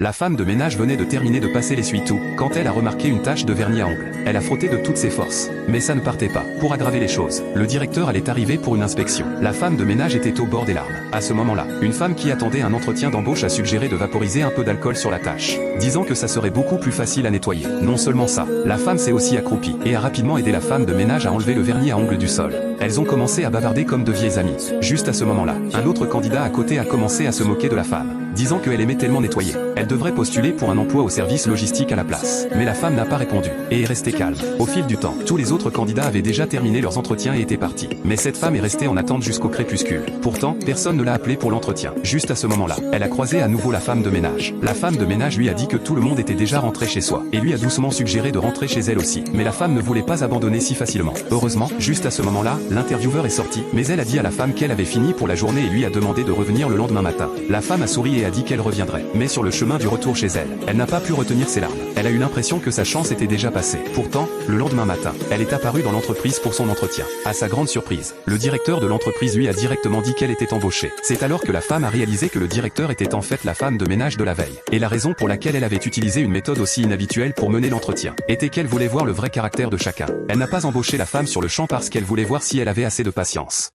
La femme de ménage venait de terminer de passer l'essuie-tout, quand elle a remarqué une tache de vernis à ongles. Elle a frotté de toutes ses forces. Mais ça ne partait pas. Pour aggraver les choses, le directeur allait arriver pour une inspection. La femme de ménage était au bord des larmes. À ce moment-là, une femme qui attendait un entretien d'embauche a suggéré de vaporiser un peu d'alcool sur la tache, disant que ça serait beaucoup plus facile à nettoyer. Non seulement ça, la femme s'est aussi accroupie et a rapidement aidé la femme de ménage à enlever le vernis à ongles du sol. Elles ont commencé à bavarder comme de vieilles amies. Juste à ce moment-là, un autre candidat à côté a commencé à se moquer de la femme, disant qu'elle aimait tellement nettoyer. Elle devrait postuler pour un emploi au service logistique à la place. Mais la femme n'a pas répondu, et est restée calme. Au fil du temps, tous les autres candidats avaient déjà terminé leurs entretiens et étaient partis. Mais cette femme est restée en attente jusqu'au crépuscule. Pourtant, personne ne l'a appelée pour l'entretien. Juste à ce moment-là, elle a croisé à nouveau la femme de ménage. La femme de ménage lui a dit que tout le monde était déjà rentré chez soi, et lui a doucement suggéré de rentrer chez elle aussi. Mais la femme ne voulait pas abandonner si facilement. Heureusement, juste à ce moment-là, l'intervieweur est sorti, mais elle a dit à la femme qu'elle avait fini pour la journée et lui a demandé de revenir le lendemain matin. La femme a souri et a dit qu'elle reviendrait. Mais sur le chemin du retour chez elle, elle n'a pas pu retenir ses larmes. Elle a eu l'impression que sa chance était déjà passée. Pourtant, le lendemain matin, elle est apparue dans l'entreprise pour son entretien. À sa grande surprise, le directeur de l'entreprise lui a directement dit qu'elle était embauchée. C'est alors que la femme a réalisé que le directeur était en fait la femme de ménage de la veille. Et la raison pour laquelle elle avait utilisé une méthode aussi inhabituelle pour mener l'entretien était qu'elle voulait voir le vrai caractère de chacun. Elle n'a pas embauché la femme sur le champ parce qu'elle voulait voir si elle avait assez de patience.